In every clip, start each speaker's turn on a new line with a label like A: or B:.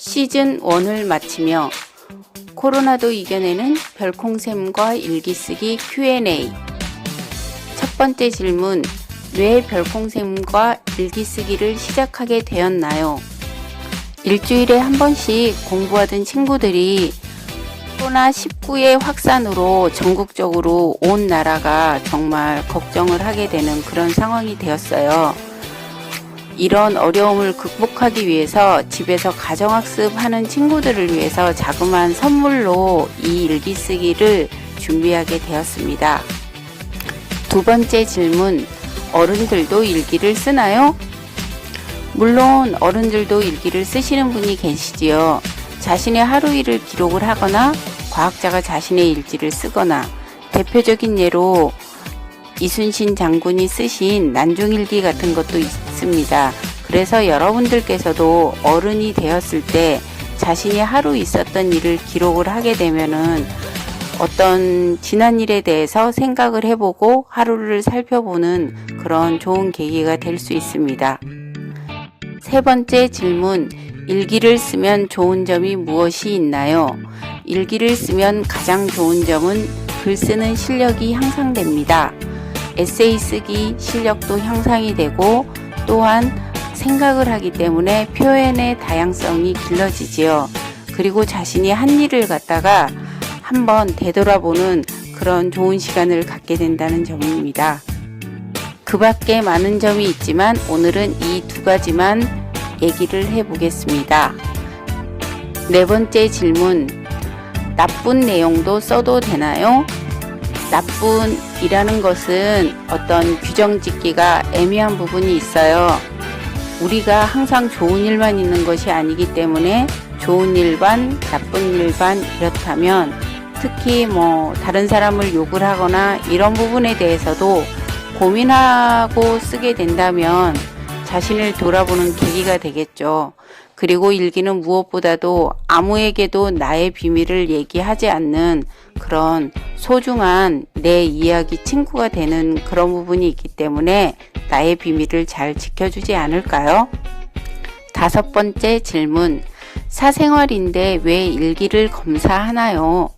A: 시즌 1을 마치며 코로나도 이겨내는 별콩샘과 일기쓰기 Q&A. 첫 번째 질문, 왜 별콩샘과 일기쓰기를 시작하게 되었나요? 일주일에 한 번씩 공부하던 친구들이 코로나19의 확산으로 전국적으로 온 나라가 정말 걱정을 하게 되는 그런 상황이 되었어요. 이런 어려움을 극복하기 위해서 집에서 가정학습하는 친구들을 위해서 자그마한 선물로 이 일기쓰기를 준비하게 되었습니다. 두 번째 질문, 어른들도 일기를 쓰나요? 물론 어른들도 일기를 쓰시는 분이 계시지요. 자신의 하루 일을 기록을 하거나 과학자가 자신의 일지를 쓰거나, 대표적인 예로 이순신 장군이 쓰신 난중일기 같은 것도 있습니다. 그래서 여러분들께서도 어른이 되었을 때 자신이 하루 있었던 일을 기록을 하게 되면은 어떤 지난 일에 대해서 생각을 해보고 하루를 살펴보는 그런 좋은 계기가 될 수 있습니다. 세 번째 질문, 일기를 쓰면 좋은 점이 무엇이 있나요? 일기를 쓰면 가장 좋은 점은 글 쓰는 실력이 향상됩니다. 에세이 쓰기 실력도 향상이 되고, 또한 생각을 하기 때문에 표현의 다양성이 길러지지요. 그리고 자신이 한 일을 갖다가 한번 되돌아보는 그런 좋은 시간을 갖게 된다는 점입니다. 그 밖에 많은 점이 있지만 오늘은 이 두 가지만 얘기를 해보겠습니다. 네 번째 질문, 나쁜 내용도 써도 되나요? 나쁜이라는 것은 어떤 규정 짓기가 애매한 부분이 있어요. 우리가 항상 좋은 일만 있는 것이 아니기 때문에 좋은 일 반, 나쁜 일 반 이렇다면, 특히 다른 사람을 욕을 하거나 이런 부분에 대해서도 고민하고 쓰게 된다면 자신을 돌아보는 계기가 되겠죠. 그리고 일기는 무엇보다도 아무에게도 나의 비밀을 얘기하지 않는 그런 소중한 내 이야기 친구가 되는 그런 부분이 있기 때문에 나의 비밀을 잘 지켜주지 않을까요? 다섯 번째 질문, 사생활인데 왜 일기를 검사하나요?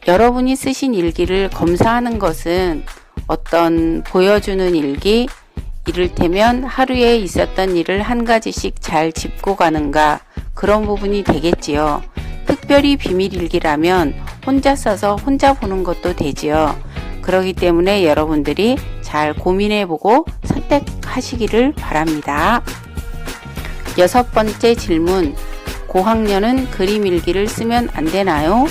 A: 여러분이 쓰신 일기를 검사하는 것은 어떤 보여주는 일기, 이를테면 하루에 있었던 일을 한 가지씩 잘 짚고 가는가, 그런 부분이 되겠지요. 특별히 비밀일기라면 혼자 써서 혼자 보는 것도 되지요. 그렇기 때문에 여러분들이 잘 고민해보고 선택하시기를 바랍니다. 여섯 번째 질문, 고학년은 그림 일기를 쓰면 안 되나요?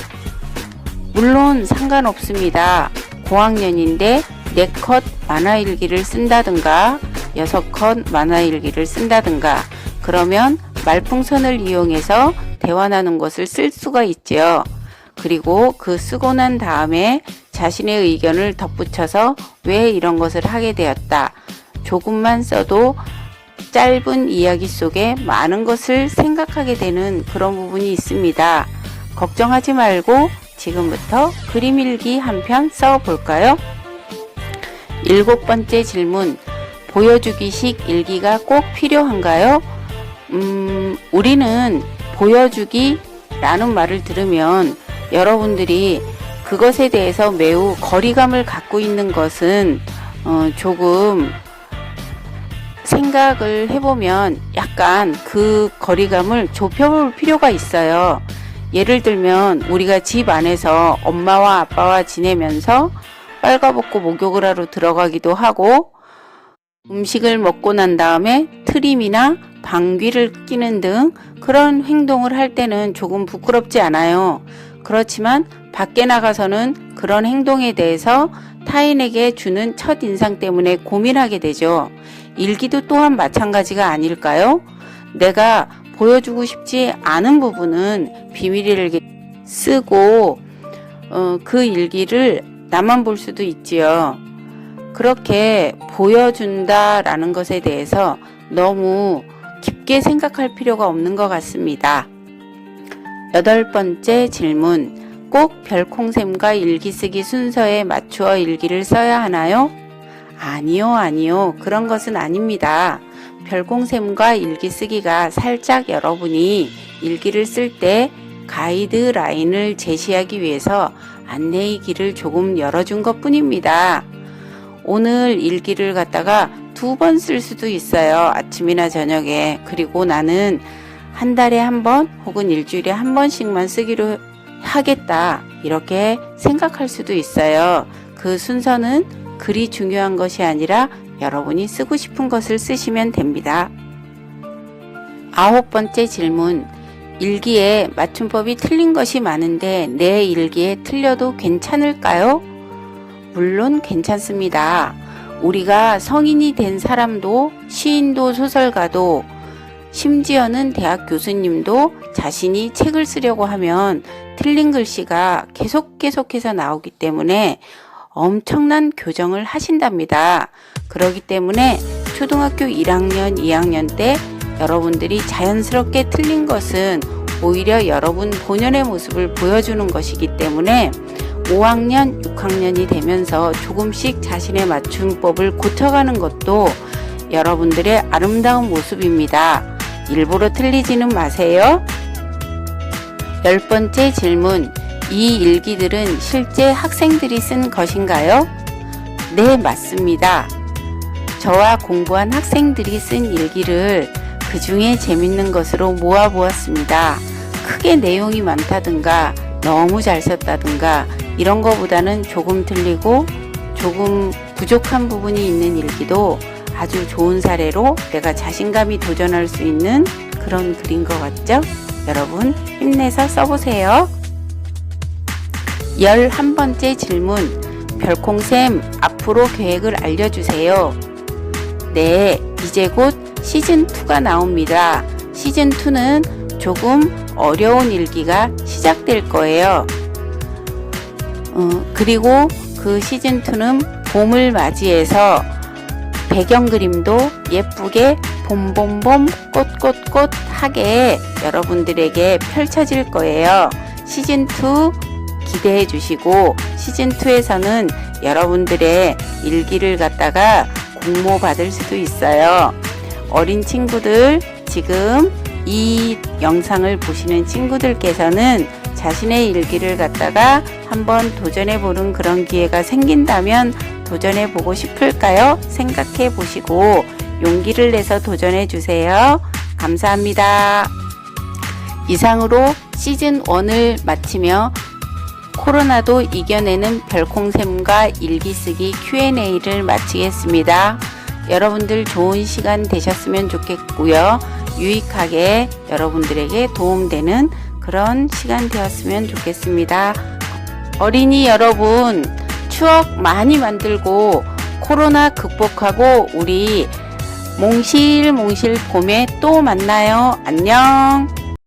A: 물론 상관없습니다. 고학년인데 4컷 만화일기를 쓴다든가 6컷 만화일기를 쓴다든가, 그러면 말풍선을 이용해서 대화나눈 것을 쓸 수가 있지요. 그리고 그 쓰고 난 다음에 자신의 의견을 덧붙여서 왜 이런 것을 하게 되었다, 조금만 써도 짧은 이야기 속에 많은 것을 생각하게 되는 그런 부분이 있습니다. 걱정하지 말고 지금부터 그림일기 한 편 써볼까요? 일곱 번째 질문, 보여주기식 일기가 꼭 필요한가요? 우리는 보여주기라는 말을 들으면 여러분들이 그것에 대해서 매우 거리감을 갖고 있는 것은 조금 생각을 해보면 약간 그 거리감을 좁혀볼 필요가 있어요. 예를 들면 우리가 집 안에서 엄마와 아빠와 지내면서 빨가벗고 목욕을 하러 들어가기도 하고, 음식을 먹고 난 다음에 트림이나 방귀를 뀌는 등 그런 행동을 할 때는 조금 부끄럽지 않아요. 그렇지만 밖에 나가서는 그런 행동에 대해서 타인에게 주는 첫인상 때문에 고민하게 되죠. 일기도 또한 마찬가지가 아닐까요? 내가 보여주고 싶지 않은 부분은 비밀일기 쓰고 그 일기를 나만 볼 수도 있지요. 그렇게 보여준다라는 것에 대해서 너무 깊게 생각할 필요가 없는 것 같습니다. 여덟 번째 질문, 꼭 별콩샘과 일기쓰기 순서에 맞추어 일기를 써야 하나요? 아니요. 그런 것은 아닙니다. 별콩샘과 일기쓰기가 살짝 여러분이 일기를 쓸 때 가이드라인을 제시하기 위해서 안내의 길을 조금 열어준 것 뿐입니다. 오늘 일기를 갖다가 2번 쓸 수도 있어요. 아침이나 저녁에. 그리고 나는 한 달에 한 번 혹은 일주일에 한 번씩만 쓰기로 하겠다. 이렇게 생각할 수도 있어요. 그 순서는 글이 중요한 것이 아니라 여러분이 쓰고 싶은 것을 쓰시면 됩니다. 9번째 질문. 일기에 맞춤법이 틀린 것이 많은데 내 일기에 틀려도 괜찮을까요? 물론 괜찮습니다. 우리가 성인이 된 사람도 시인도 소설가도 심지어는 대학 교수님도 자신이 책을 쓰려고 하면 틀린 글씨가 계속해서 나오기 때문에 엄청난 교정을 하신답니다. 그렇기 때문에 초등학교 1학년, 2학년 때 여러분들이 자연스럽게 틀린 것은 오히려 여러분 본연의 모습을 보여주는 것이기 때문에 5학년, 6학년이 되면서 조금씩 자신의 맞춤법을 고쳐가는 것도 여러분들의 아름다운 모습입니다. 일부러 틀리지는 마세요. 10번째 질문. 이 일기들은 실제 학생들이 쓴 것인가요? 네, 맞습니다. 저와 공부한 학생들이 쓴 일기를 그 중에 재밌는 것으로 모아보았습니다. 크게 내용이 많다든가 너무 잘 썼다든가 이런 거보다는 조금 틀리고 조금 부족한 부분이 있는 일기도 아주 좋은 사례로 내가 자신감이 도전할 수 있는 그런 글인 것 같죠? 여러분 힘내서 써보세요. 11번째 질문. 별콩쌤, 앞으로 계획을 알려주세요. 네, 이제 곧 시즌2가 나옵니다. 시즌2는 조금 어려운 일기가 시작될 거예요. 그리고 그 시즌2는 봄을 맞이해서 배경 그림도 예쁘게 봄봄봄 꽃꽃꽃하게 여러분들에게 펼쳐질 거예요. 시즌2 기대해 주시고 시즌2에서는 여러분들의 일기를 갖다가 공모 받을 수도 있어요. 어린 친구들, 지금 이 영상을 보시는 친구들께서는 자신의 일기를 갖다가 한번 도전해 보는 그런 기회가 생긴다면 도전해 보고 싶을까요? 생각해 보시고 용기를 내서 도전해 주세요. 감사합니다. 이상으로 시즌 1을 마치며 코로나도 이겨내는 별콩샘과 일기쓰기 Q&A를 마치겠습니다. 여러분들 좋은 시간 되셨으면 좋겠고요. 유익하게 여러분들에게 도움되는 그런 시간 되었으면 좋겠습니다. 어린이 여러분, 추억 많이 만들고 코로나 극복하고 우리 몽실몽실 봄에 또 만나요. 안녕.